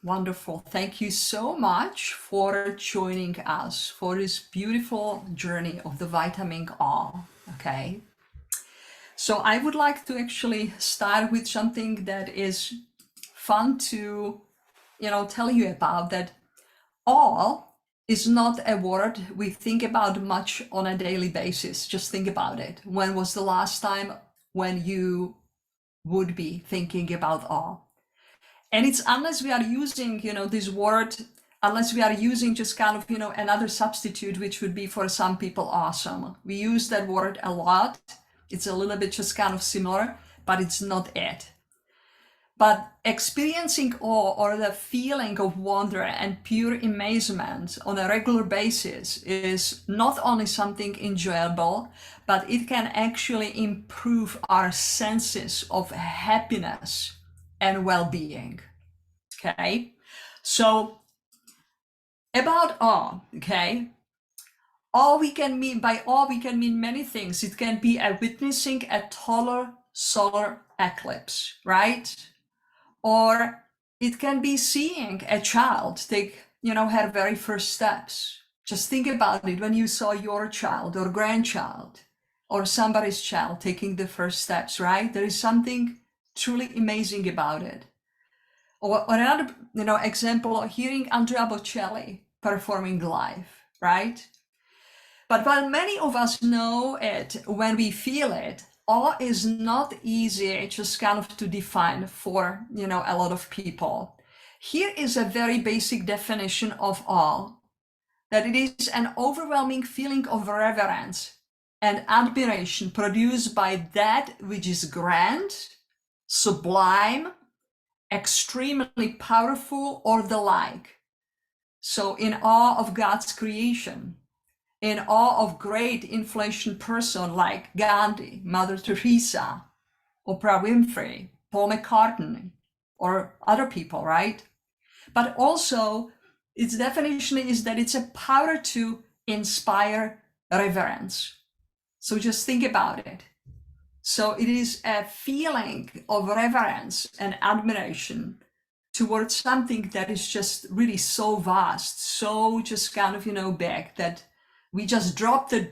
Wonderful. Thank you so much for joining us for this beautiful journey of the vitamin R. Okay. So I would like to actually start with something that is fun to, tell you about, that all is not a word we think about much on a daily basis. Just think about it. When was the last time when you would be thinking about all? And it's unless we are using, this word, unless we are using just kind of, another substitute, which would be for some people awesome. We use that word a lot. It's a little bit just kind of similar, but it's not it. But experiencing awe, or the feeling of wonder and pure amazement on a regular basis, is not only something enjoyable, but it can actually improve our senses of happiness and well-being. Okay, so about awe, okay, awe we can mean by awe we can mean many things. It can be a witnessing a total solar eclipse, right? Or it can be seeing a child take, her very first steps. Just think about it when you saw your child or grandchild or somebody's child taking the first steps, right? There is something truly amazing about it. Or another, example, hearing Andrea Bocelli performing live, right? But while many of us know it when we feel it, awe is not easy just kind of to define for, a lot of people. Here is a very basic definition of awe, that it is an overwhelming feeling of reverence and admiration produced by that which is grand, sublime, extremely powerful, or the like. So in awe of God's creation, in awe of great influential person like Gandhi, Mother Teresa, Oprah Winfrey, Paul McCartney, or other people, right? But also its definition is that it's a power to inspire reverence. So just think about it. So it is a feeling of reverence and admiration towards something that is just really so vast, so just kind of, big, that we just drop the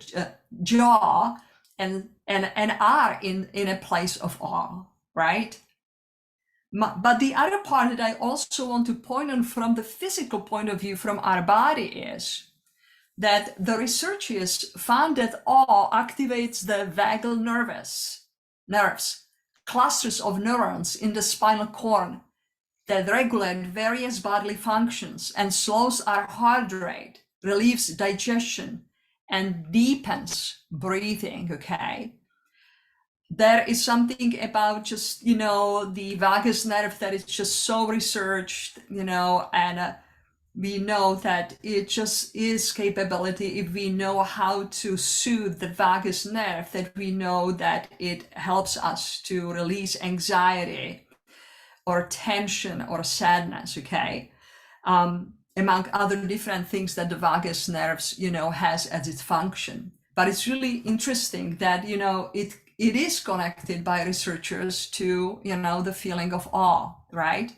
jaw and are in a place of awe, right? But the other part that I also want to point on from the physical point of view from our body is that the researchers found that awe activates the vagal nerves, clusters of neurons in the spinal cord that regulate various bodily functions and slows our heart rate, relieves digestion, and deepens breathing, okay? There is something about just, the vagus nerve that is just so researched, and we know that it just is capability. If we know how to soothe the vagus nerve, that we know that it helps us to release anxiety or tension or sadness, okay? Among other different things that the vagus nerves, has as its function. But it's really interesting that, it is connected by researchers to, the feeling of awe, right?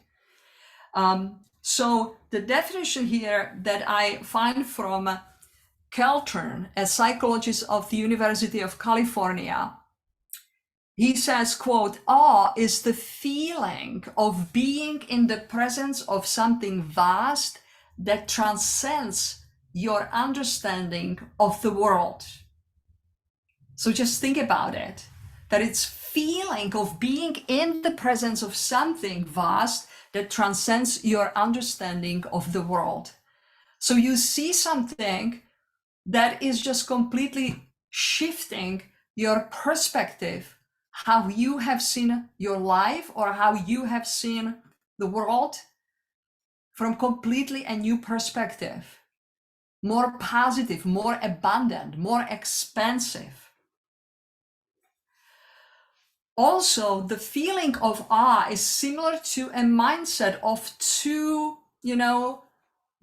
So the definition here that I find from Keltern, a psychologist of the University of California, he says, quote, awe is the feeling of being in the presence of something vast that transcends your understanding of the world. So just think about it, that it's feeling of being in the presence of something vast that transcends your understanding of the world. So you see something that is just completely shifting your perspective, how you have seen your life or how you have seen the world, from completely a new perspective, more positive, more abundant, more expansive. Also, the feeling of awe is similar to a mindset of two,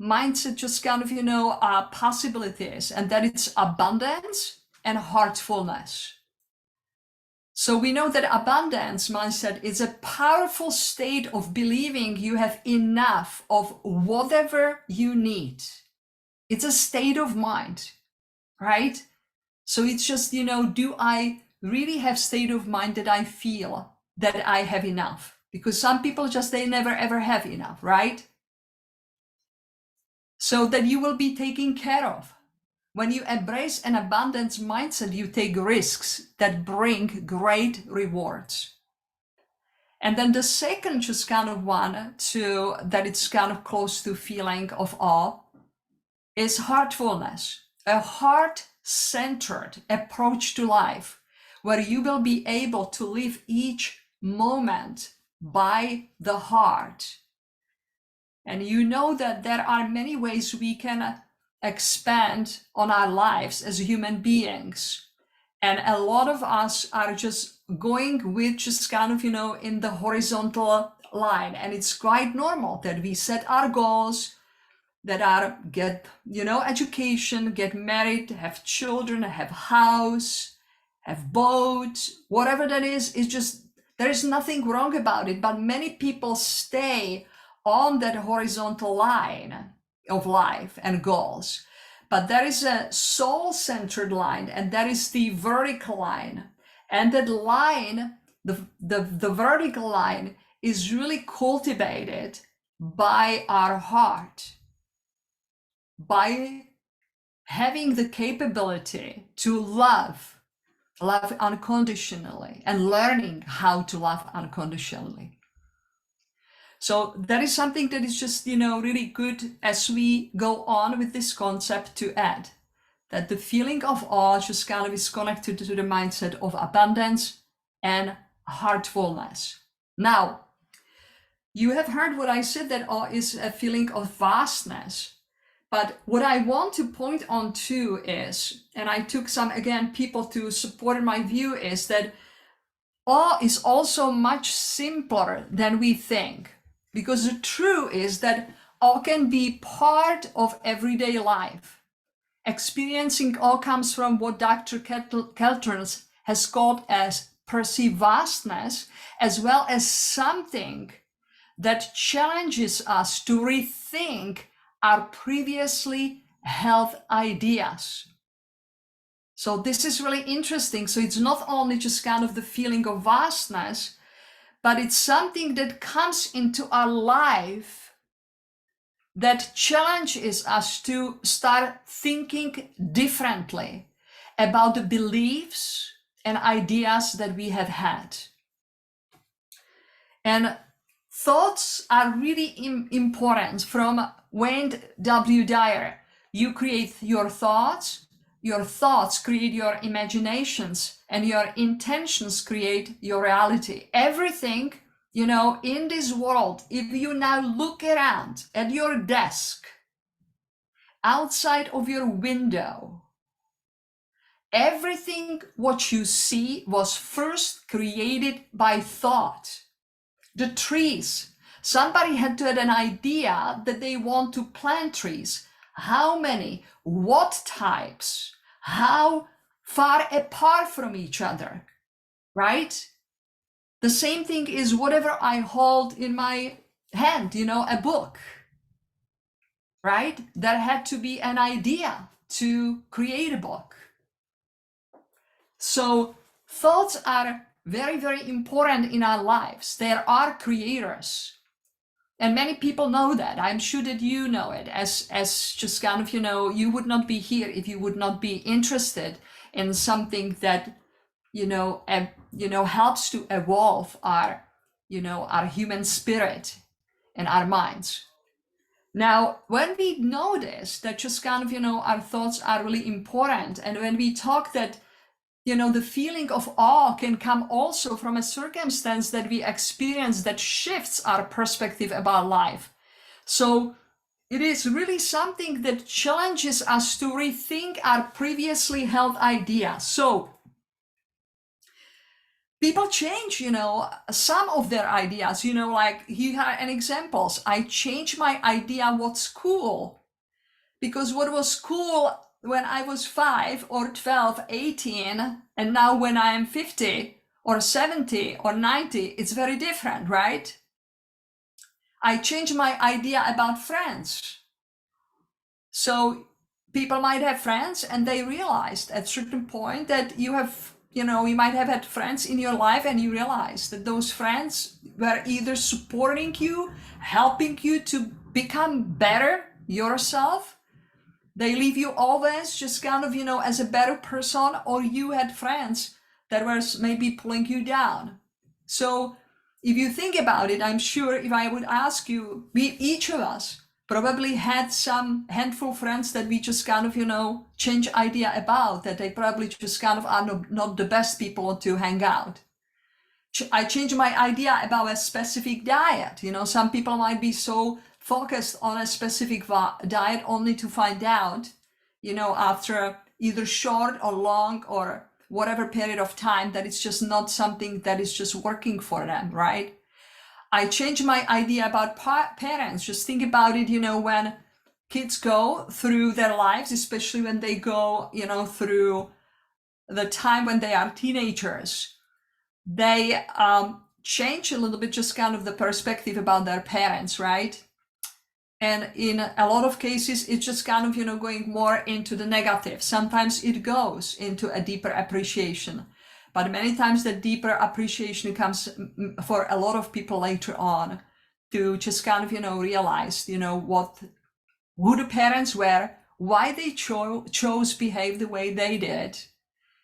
mindset just kind of, possibilities, and that it's abundance and heartfulness. So we know that abundance mindset is a powerful state of believing you have enough of whatever you need. It's a state of mind, right? So it's just, do I really have state of mind that I feel that I have enough? Because some people just, they never ever have enough, right? So that you will be taken care of. When you embrace an abundance mindset, you take risks that bring great rewards. And then the second just kind of one to that it's kind of close to feeling of awe is heartfulness, a heart-centered approach to life, where you will be able to live each moment by the heart. And you know that there are many ways we can expand on our lives as human beings. And a lot of us are just going with just kind of, in the horizontal line. And it's quite normal that we set our goals that are get, education, get married, have children, have house, have boat, whatever that is just, there is nothing wrong about it. But many people stay on that horizontal line of life and goals. But there is a soul-centered line, and that is the vertical line. And that line, the vertical line, is really cultivated by our heart, by having the capability to love unconditionally and learning how to love unconditionally. So that is something that is just, really good as we go on with this concept to add that the feeling of awe just kind of is connected to the mindset of abundance and heartfulness. Now, you have heard what I said, that awe is a feeling of vastness. But what I want to point on too is, and I took some, again, people to support my view, is that awe is also much simpler than we think. Because the truth is that awe can be part of everyday life. Experiencing awe comes from what Dr. Keltner has called as perceived vastness, as well as something that challenges us to rethink our previously held ideas. So this is really interesting. So it's not only just kind of the feeling of vastness, but it's something that comes into our life that challenges us to start thinking differently about the beliefs and ideas that we have had. And thoughts are really important. From Wayne W. Dyer, you create your thoughts create your imaginations, and your intentions create your reality. Everything, in this world, if you now look around at your desk, outside of your window, everything what you see was first created by thought. The trees, somebody had to have an idea that they want to plant trees. How many? What types? How far apart from each other, right? The same thing is whatever I hold in my hand, a book, right? There had to be an idea to create a book. So thoughts are very, very important in our lives. There are creators. And many people know that. I'm sure that you know it, as just kind of, you would not be here if you would not be interested in something that, helps to evolve our, our human spirit and our minds. Now, when we notice that just kind of, our thoughts are really important, and when we talk that, the feeling of awe can come also from a circumstance that we experience that shifts our perspective about life. So it is really something that challenges us to rethink our previously held ideas. So people change, some of their ideas, like here are an examples. I changed my idea what's cool, because what was cool when I was 5 or 12, 18, and now when I am 50 or 70 or 90, it's very different, right? I changed my idea about friends. So people might have friends and they realized at a certain point that you might have had friends in your life and you realize that those friends were either supporting you, helping you to become better yourself. They leave you always just kind of, as a better person, or you had friends that were maybe pulling you down. So if you think about it, I'm sure if I would ask you, each of us probably had some handful of friends that we just kind of, change idea about, that they probably just kind of are not the best people to hang out. I changed my idea about a specific diet. Some people might be so focused on a specific diet only to find out, after either short or long or whatever period of time, that it's just not something that is just working for them, right? I changed my idea about parents. Just think about it, when kids go through their lives, especially when they go, through the time when they are teenagers, they change a little bit just kind of the perspective about their parents, right? And in a lot of cases, it's just kind of, going more into the negative. Sometimes it goes into a deeper appreciation. But many times the deeper appreciation comes for a lot of people later on, to just kind of, realize, who the parents were, why they chose behave the way they did.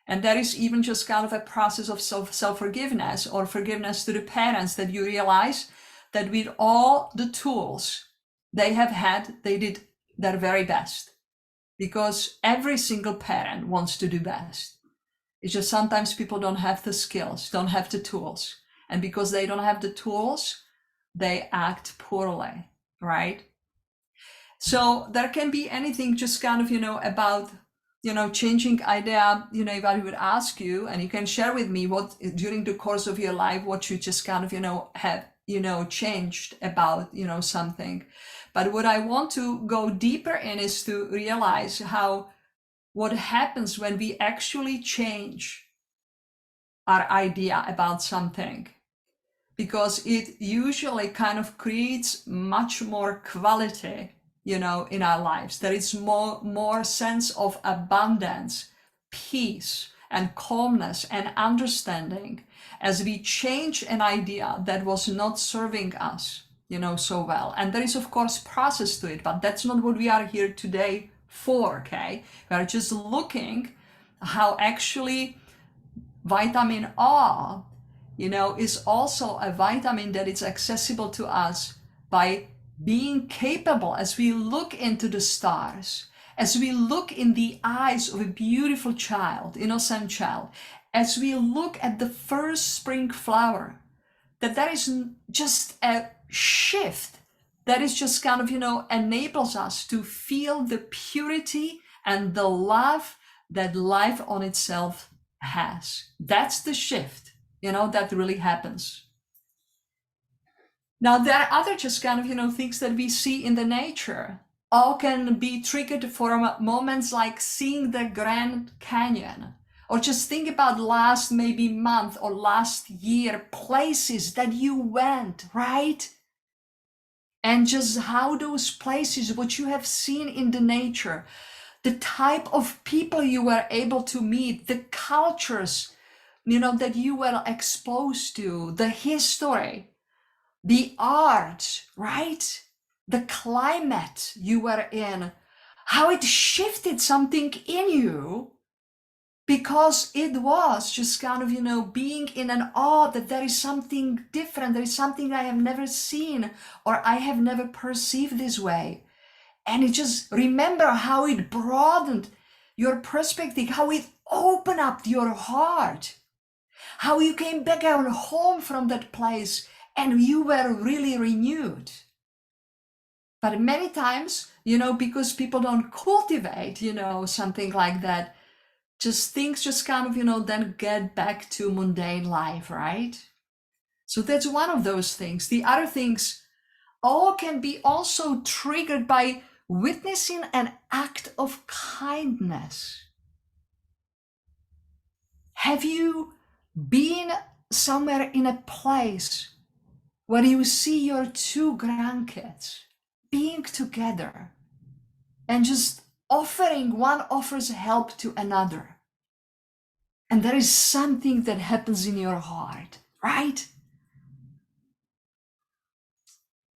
And there is even just kind of a process of self-forgiveness or forgiveness to the parents, that you realize that with all the tools they have had, they did their very best, because every single parent wants to do best. It's just sometimes people don't have the skills, don't have the tools. And because they don't have the tools, they act poorly, right? So there can be anything just kind of, about, changing idea, if I would ask you, and you can share with me what during the course of your life, what you just kind of, have, changed about, something. But what I want to go deeper in is to realize what happens when we actually change our idea about something, because it usually kind of creates much more quality, in our lives. There is more sense of abundance, peace, and calmness and understanding as we change an idea that was not serving us, so well. And there is, of course, process to it, but that's not what we are here today for, okay? We are just looking how actually vitamin R, is also a vitamin that is accessible to us by being capable, as we look into the stars, as we look in the eyes of a beautiful child, innocent child, as we look at the first spring flower, that there is just a shift that is just kind of, enables us to feel the purity and the love that life on itself has. That's the shift, that really happens. Now, there are other just kind of, things that we see in the nature. All can be triggered for moments like seeing the Grand Canyon, or just think about last maybe month or last year, places that you went, right? And just how those places, what you have seen in the nature, the type of people you were able to meet, the cultures, that you were exposed to, the history, the art, right? The climate you were in, how it shifted something in you, because it was just kind of, being in an awe that there is something different, there is something I have never seen or I have never perceived this way. And it just, remember how it broadened your perspective, how it opened up your heart, how you came back home from that place and you were really renewed. But many times, because people don't cultivate, something like that, just things just kind of, then get back to mundane life, right? So that's one of those things. The other things all can be also triggered by witnessing an act of kindness. Have you been somewhere in a place where you see your two grandkids being together and just one offers help to another. And there is something that happens in your heart, right?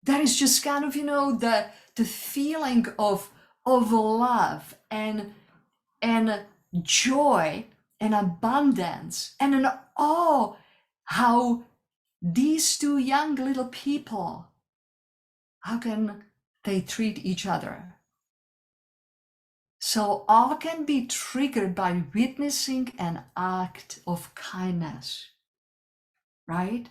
That is just kind of, the feeling of love and joy and abundance and an awe how these two young little people, how can they treat each other? So all can be triggered by witnessing an act of kindness, right?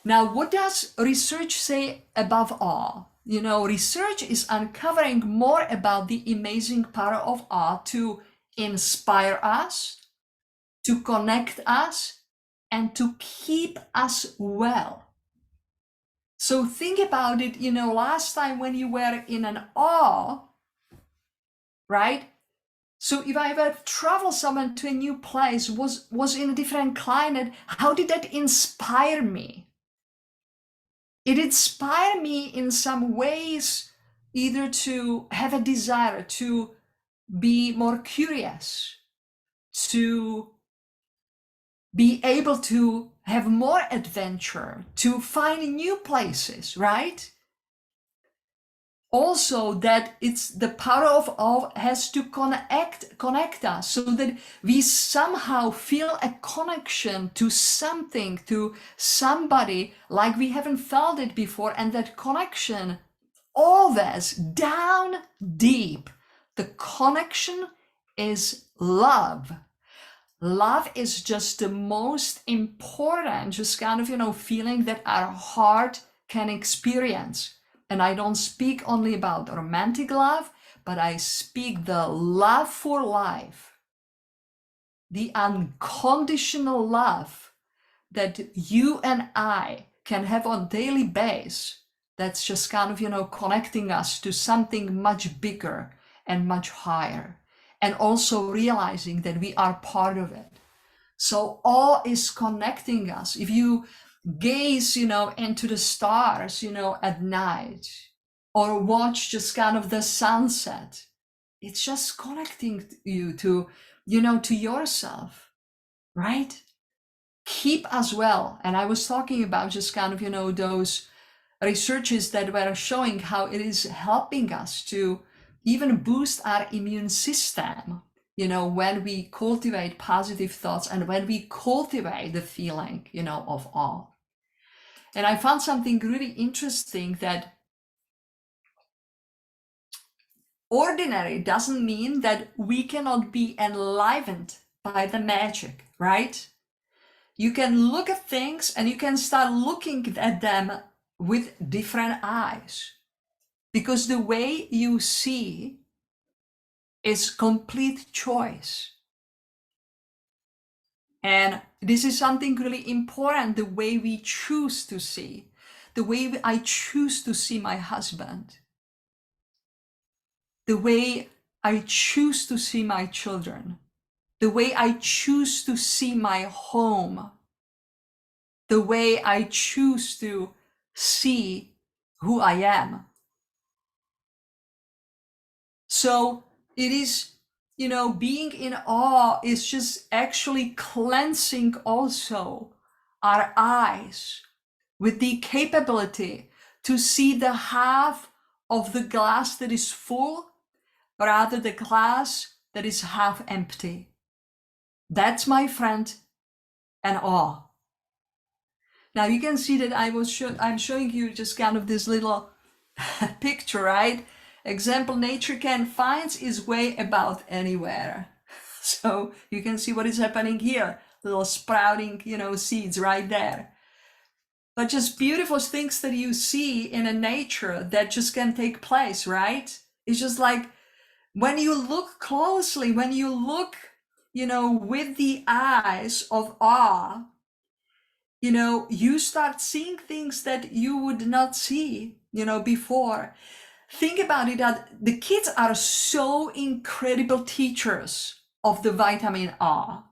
Now, what does research say above all? Research is uncovering more about the amazing power of awe to inspire us, to connect us, and to keep us well. So think about it, last time when you were in an awe, right? So if I ever travel someone to a new place, was in a different climate, how did that inspire me? It inspired me in some ways, either to have a desire to be more curious, to be able to have more adventure, to find new places, right? Also, that it's the power of awe has to connect us so that we somehow feel a connection to something, to somebody like we haven't felt it before. And that connection, always down deep, the connection is love. Love is just the most important, just kind of, feeling that our heart can experience. And I don't speak only about romantic love, but I speak the love for life, the unconditional love that you and I can have on daily basis. That's just kind of, connecting us to something much bigger and much higher. And also realizing that we are part of it. So awe is connecting us. If you gaze, into the stars, at night, or watch just kind of the sunset, it's just connecting you to, to yourself, right? Keep as well. And I was talking about just kind of, those researches that were showing how it is helping us to even boost our immune system, when we cultivate positive thoughts and when we cultivate the feeling, of awe. And I found something really interesting, that ordinary doesn't mean that we cannot be enlivened by the magic, right? You can look at things and you can start looking at them with different eyes, because the way you see is complete choice. And this is something really important, the way we choose to see, the way I choose to see my husband, the way I choose to see my children, the way I choose to see my home, the way I choose to see who I am. So it is, being in awe is just actually cleansing also our eyes with the capability to see the half of the glass that is full, rather the glass that is half empty. That's, my friend, an awe. Now you can see that I'm showing you just kind of this little picture, right? Example, nature can find its way about anywhere. So you can see what is happening here, little sprouting, seeds right there. But just beautiful things that you see in a nature that just can take place, right? It's just like when you look closely, when you look, with the eyes of awe, you start seeing things that you would not see, before. Think about it, that the kids are so incredible teachers of the vitamin awe,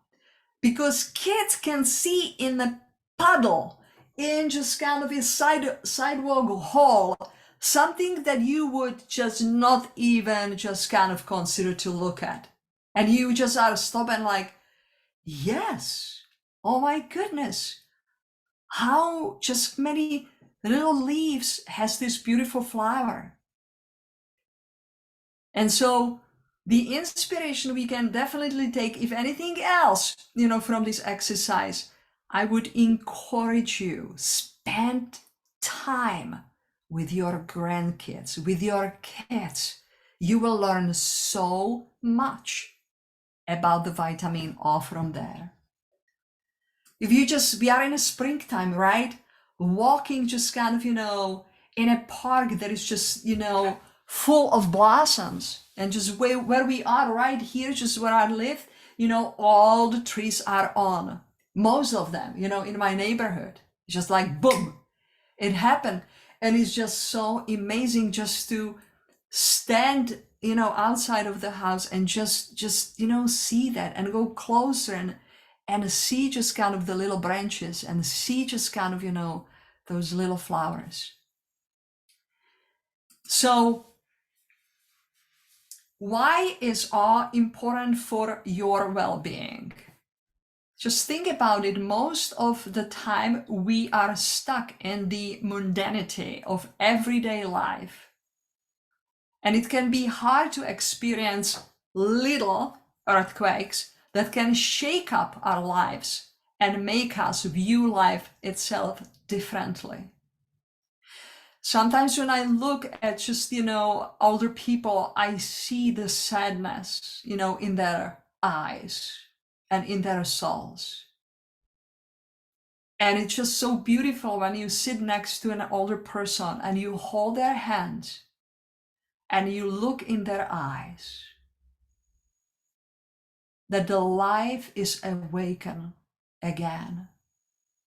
because kids can see in the puddle, in just kind of a sidewalk hole, something that you would just not even just kind of consider to look at. And you just are stop and like, yes, oh my goodness, how just many little leaves has this beautiful flower. And so the inspiration we can definitely take, if anything else, from this exercise, I would encourage you, spend time with your grandkids, with your kids. You will learn so much about the vitamin O from there. If we are in a springtime, right? Walking just kind of, in a park that is just, full of blossoms, and just where we are right here, just where I live, all the trees are on, most of them, in my neighborhood, just like boom, it happened. And it's just so amazing just to stand, outside of the house and just, see that and go closer and see just kind of the little branches and see just kind of, those little flowers. So why is awe important for your well-being? Just think about it. Most of the time we are stuck in the mundanity of everyday life. And it can be hard to experience little earthquakes that can shake up our lives and make us view life itself differently. Sometimes when I look at just, older people, I see the sadness, in their eyes and in their souls. And it's just so beautiful when you sit next to an older person and you hold their hand and you look in their eyes, that the life is awakened again,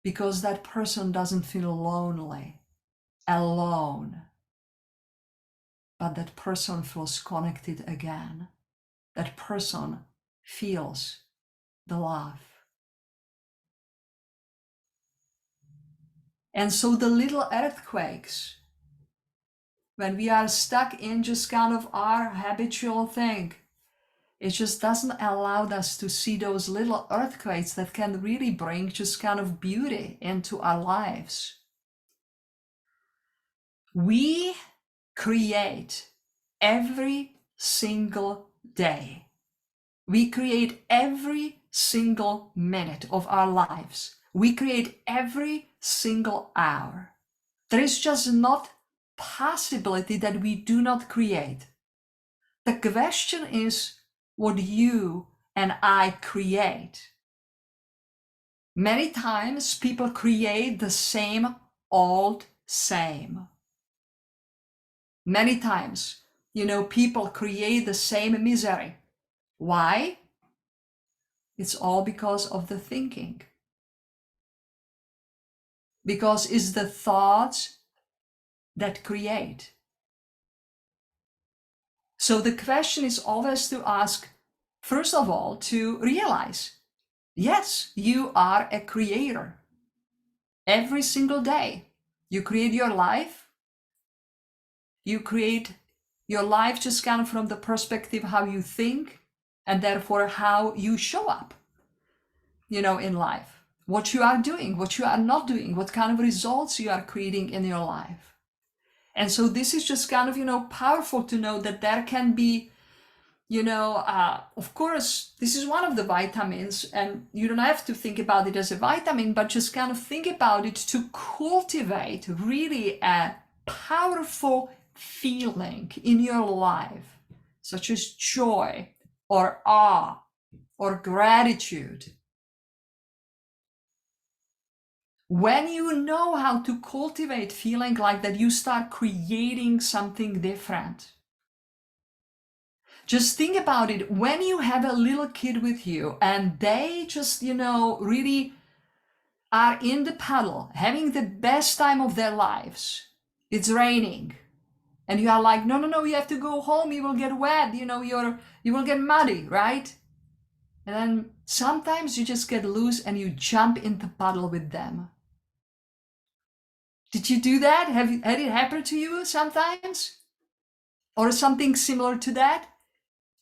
because that person doesn't feel lonely, alone, but that person feels connected again. That person feels the love. And so the little earthquakes, when we are stuck in just kind of our habitual thing, it just doesn't allow us to see those little earthquakes that can really bring just kind of beauty into our lives. We create every single day. We create every single minute of our lives. We create every single hour. There is just not possibility that we do not create. The question is what you and I create. Many times people create the same old same. Many times, people create the same misery. Why? It's all because of the thinking. Because it's the thoughts that create. So the question is always to ask, first of all, to realize, yes, you are a creator. Every single day, you create your life. You create your life just kind of from the perspective how you think, and therefore how you show up, in life. What you are doing, what you are not doing, what kind of results you are creating in your life. And so this is just kind of, powerful to know that there can be, of course, this is one of the vitamins, and you don't have to think about it as a vitamin, but just kind of think about it to cultivate really a powerful feeling in your life, such as joy or awe or gratitude. When you know how to cultivate feeling like that, you start creating something different. Just think about it. When you have a little kid with you and they just, really are in the puddle, having the best time of their lives, it's raining, and you are like, no, you have to go home, you will get wet, you will get muddy, right? And then Sometimes you just get loose and you jump in the puddle with them. Did you do that? Had it happened to you sometimes? Or something similar to that?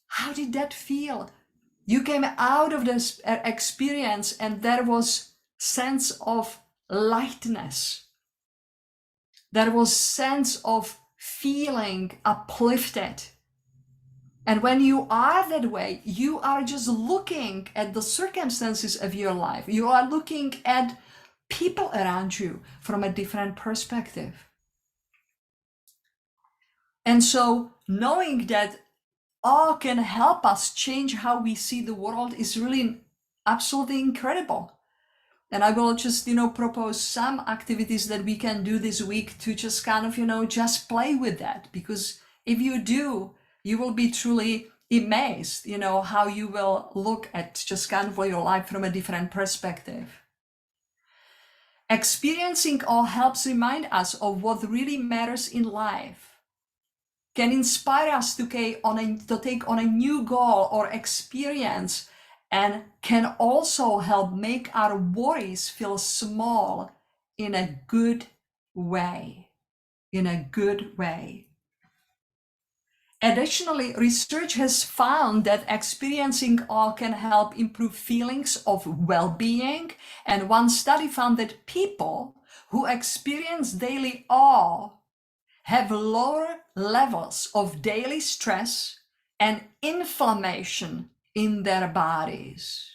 How did that feel? You came out of this experience and there was sense of lightness. There was sense of feeling uplifted. And when you are that way, you are just looking at the circumstances of your life. You are looking at people around you from a different perspective. And so knowing that awe can help us change how we see the world is really absolutely incredible. And I will just, propose some activities that we can do this week to just kind of, just play with that. Because if you do, you will be truly amazed, how you will look at just kind of your life from a different perspective. Experiencing awe helps remind us of what really matters in life, can inspire us to take on a new goal or experience, and can also help make our worries feel small in a good way. Additionally, research has found that experiencing awe can help improve feelings of well-being, and one study found that people who experience daily awe have lower levels of daily stress and inflammation in their bodies.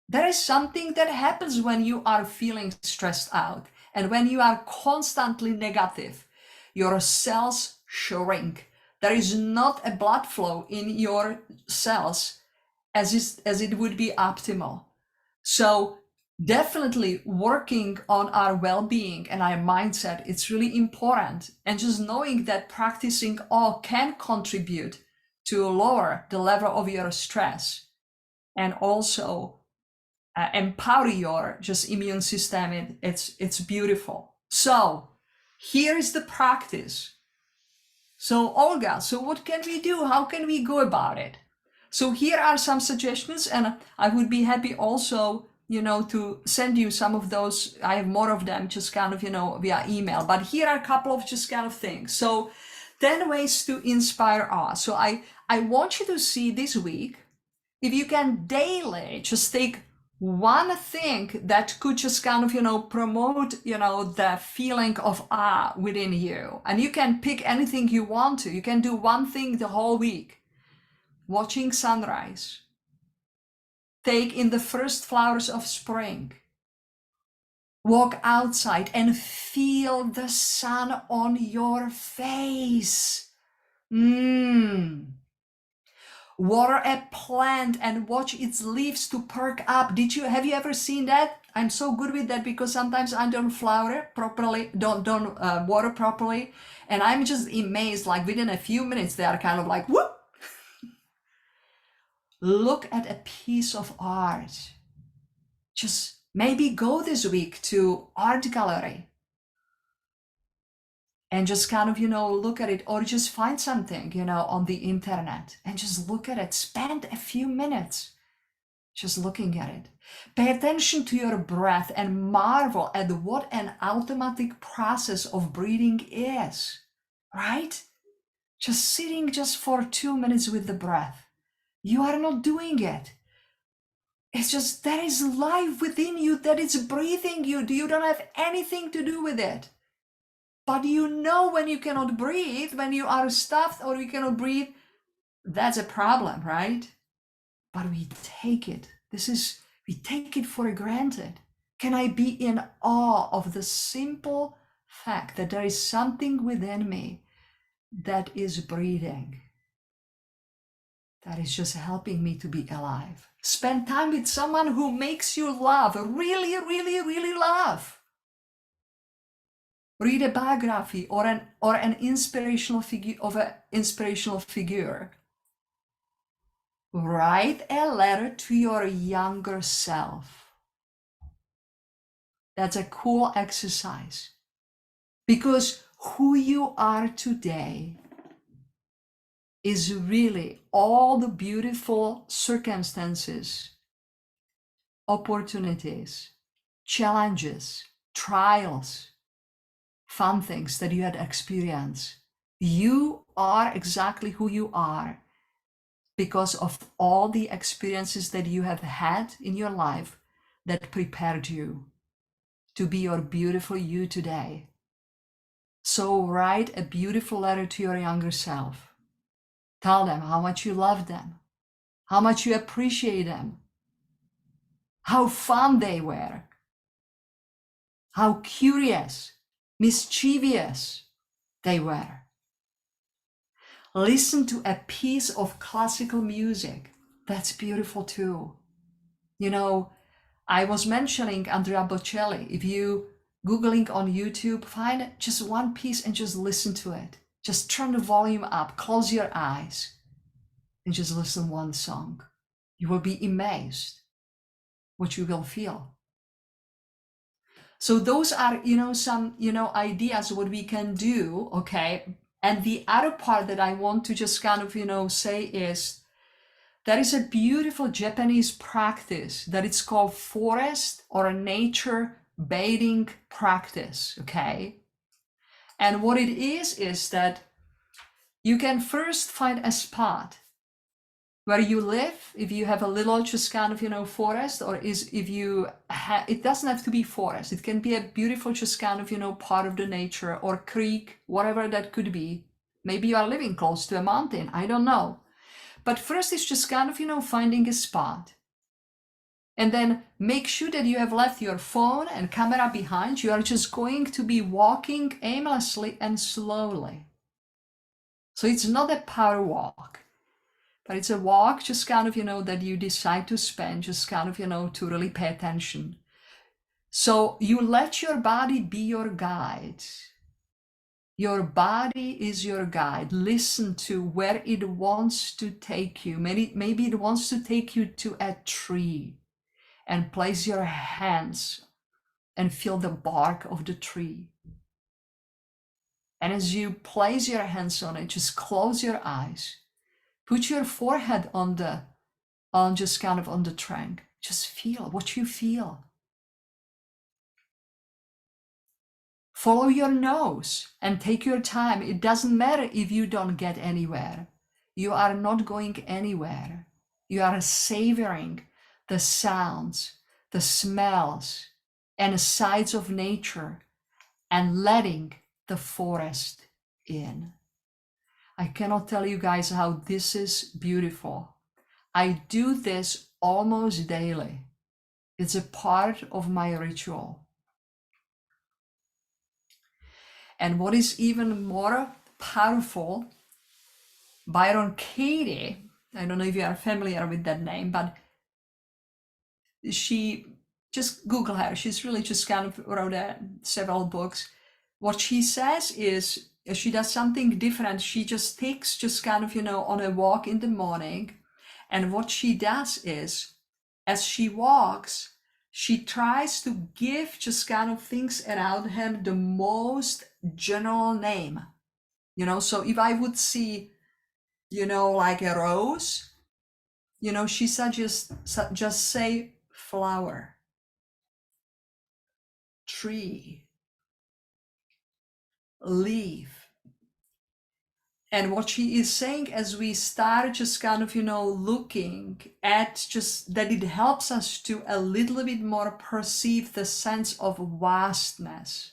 There is something that happens when you are feeling stressed out and when you are constantly negative. Your cells shrink. There is not a blood flow in your cells as it would be optimal. So definitely working on our well-being and our mindset, it's really important. And just knowing that practicing awe can contribute to lower the level of your stress and also empower your just immune system. It's beautiful. So here is the practice. So Olga, so what can we do? How can we go about it? So here are some suggestions, and I would be happy also, to send you some of those. I have more of them just kind of, via email, but here are a couple of just kind of things. So 10 ways to inspire awe. So I want you to see this week, if you can daily just take one thing that could just kind of, promote, the feeling of awe within you. And you can pick anything you want to. You can do one thing the whole week. Watching sunrise. Take in the first flowers of spring. Walk outside and feel the sun on your face. Water a plant and watch its leaves to perk up. Have you ever seen that? I'm so good with that because sometimes I don't flower properly, don't water properly, and I'm just amazed. Like within a few minutes, they are kind of like whoop. Look at a piece of art. Just maybe go this week to art gallery and just kind of, look at it, or just find something, on the internet and just look at it. Spend a few minutes just looking at it. Pay attention to your breath and marvel at what an automatic process of breathing is, right? Just sitting just for 2 minutes with the breath. You are not doing it. It's just there is life within you that is breathing you. You don't have anything to do with it. But when you cannot breathe, when you are stuffed or you cannot breathe, that's a problem, right? But we take it. We take it for granted. Can I be in awe of the simple fact that there is something within me that is breathing? That is just helping me to be alive. Spend time with someone who makes you laugh, really, really, really laugh. Read a biography or an inspirational figure. Write a letter to your younger self. That's a cool exercise. Because who you are today is really all the beautiful circumstances opportunities, challenges, trials, fun things that you had experienced. You are exactly who you are because of all the experiences that you have had in your life that prepared you to be your beautiful you today. So write a beautiful letter to your younger self. Tell them how much you love them, how much you appreciate them, how fun they were, how curious, mischievous they were. Listen to a piece of classical music. That's beautiful too. You know, I was mentioning Andrea Bocelli. If you Googling on YouTube, find just one piece and just listen to it. Just turn the volume up, close your eyes, and just listen one song. You will be amazed what you will feel. So those are, some, ideas what we can do, okay? And the other part that I want to just kind of, say is there is a beautiful Japanese practice that it's called forest or nature bathing practice, okay? And what it is that you can first find a spot where you live, if you have a little just kind of, forest, or if you it doesn't have to be forest. It can be a beautiful just kind of, part of the nature or creek, whatever that could be. Maybe you are living close to a mountain, I don't know. But first it's just kind of, finding a spot. And then make sure that you have left your phone and camera behind. You are just going to be walking aimlessly and slowly. So it's not a power walk. But it's a walk just kind of, that you decide to spend just kind of, to really pay attention. So you let your body be your guide. Your body is your guide. Listen to where it wants to take you. Maybe it wants to take you to a tree and place your hands and feel the bark of the tree. And as you place your hands on it, just close your eyes. Put your forehead on the trunk. Just feel what you feel. Follow your nose and take your time. It doesn't matter if you don't get anywhere. You are not going anywhere. You are savoring the sounds, the smells, and the sights of nature and letting the forest in. I cannot tell you guys how this is beautiful. I do this almost daily. It's a part of my ritual. And what is even more powerful, Byron Katie, I don't know if you are familiar with that name, but she, just Google her. She's really just kind of wrote several books. What she says is she does something different. She just takes just kind of, on a walk in the morning. And what she does is, as she walks, she tries to give just kind of things around her the most general name. So if I would see, like a rose, she suggests just say flower, tree, leaf. And what she is saying, as we start just kind of, looking at just that, it helps us to a little bit more perceive the sense of vastness.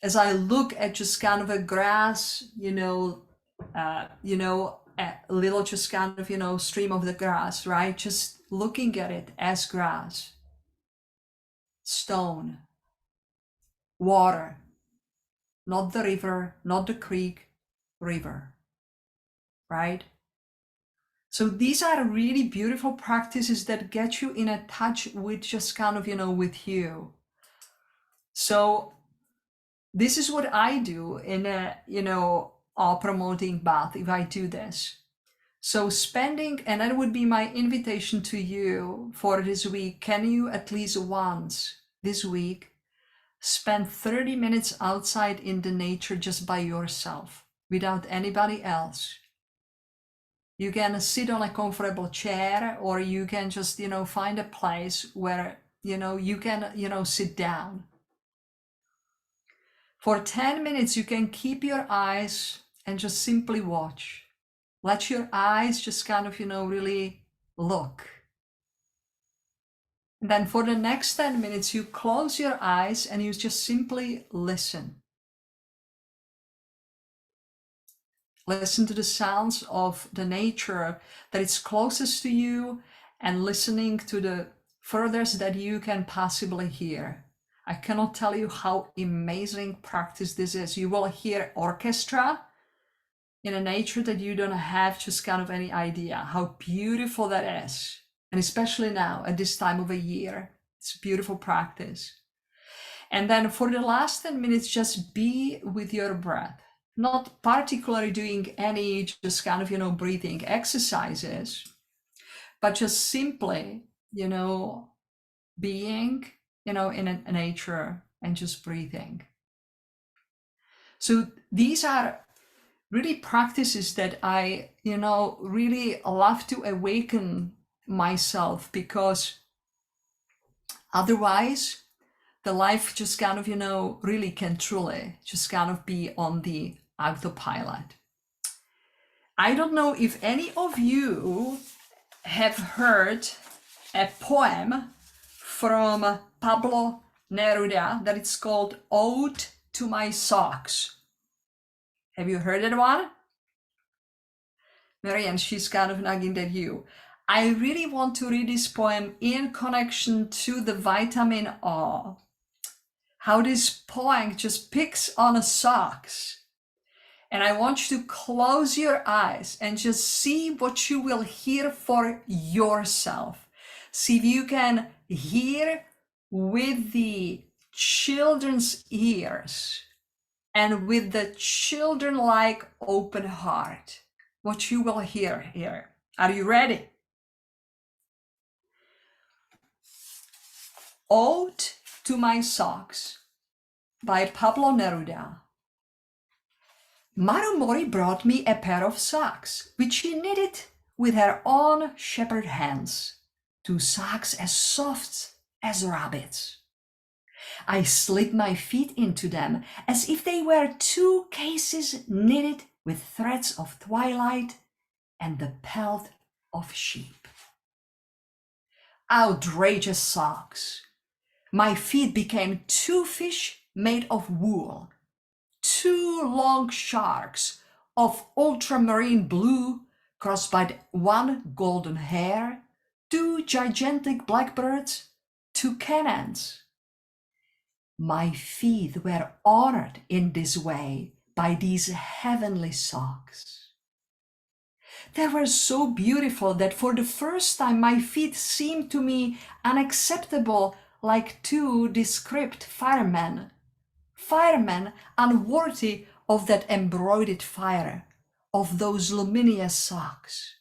As I look at just kind of a grass, a little just kind of, stream of the grass, right? Just looking at it as grass, stone, water, not the river, not the creek, river, right? So these are really beautiful practices that get you in a touch with just kind of, with you. So this is what I do in a, promoting bath if I do this. So spending, and that would be my invitation to you for this week, can you at least once this week spend 30 minutes outside in the nature just by yourself, without anybody else? You can sit on a comfortable chair, or you can just, find a place where, you can, sit down. For 10 minutes, you can keep your eyes and just simply watch. Let your eyes just kind of, really look. And then for the next 10 minutes, you close your eyes and you just simply listen. Listen to the sounds of the nature that is closest to you, and listening to the furthest that you can possibly hear. I cannot tell you how amazing practice this is. You will hear orchestra in a nature that you don't have just kind of any idea how beautiful that is. And especially now at this time of a year, it's a beautiful practice. And then for the last 10 minutes, just be with your breath, not particularly doing any just kind of, breathing exercises, but just simply, being, in a nature and just breathing. So these are really practices that I, really love to awaken myself, because otherwise the life just kind of, really can truly just kind of be on the autopilot. I don't know if any of you have heard a poem from Pablo Neruda that it's called Ode to My Socks. Have you heard that one? Marianne, she's kind of nagging at you. I really want to read this poem in connection to the vitamin O. How this poem just picks on the socks. And I want you to close your eyes and just see what you will hear for yourself. See if you can hear with the children's ears and with the children-like open heart, what you will hear here. Are you ready? Ode to My Socks by Pablo Neruda. Marumori brought me a pair of socks, which she knitted with her own shepherd hands, 2 socks as soft as rabbits. I slid my feet into them as if they were 2 cases knitted with threads of twilight and the pelt of sheep. Outrageous socks! My feet became 2 fish made of wool, 2 long sharks of ultramarine blue crossed by 1 golden hare, 2 gigantic blackbirds, 2 cannons. My feet were honored in this way by these heavenly socks. They were so beautiful that for the first time my feet seemed to me unacceptable, like 2 descript firemen unworthy of that embroidered fire, of those luminous socks.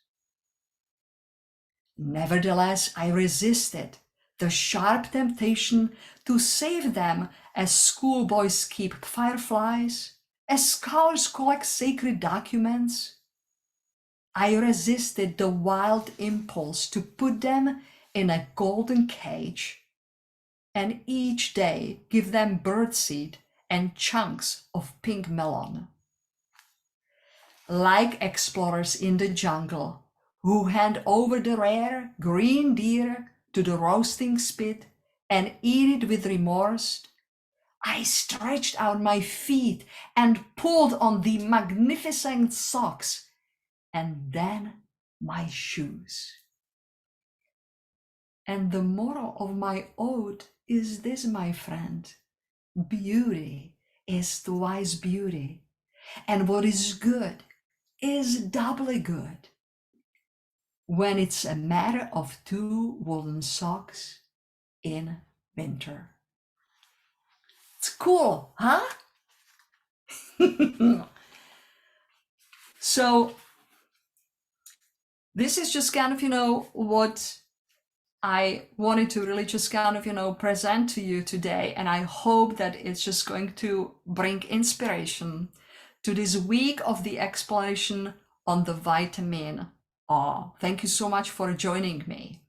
Nevertheless, I resisted the sharp temptation to save them as schoolboys keep fireflies, as scholars collect sacred documents. I resisted the wild impulse to put them in a golden cage and each day give them birdseed and chunks of pink melon. Like explorers in the jungle who hand over the rare green deer to the roasting spit and eat it with remorse, I stretched out my feet and pulled on the magnificent socks and then my shoes. And the moral of my ode is this, my friend. Beauty is twice beauty, and what is good is doubly good when it's a matter of 2 woolen socks in winter. It's cool, huh? So this is just kind of, what I wanted to really just kind of, present to you today. And I hope that it's just going to bring inspiration to this week of the exploration on the vitamin Oh, thank you so much for joining me.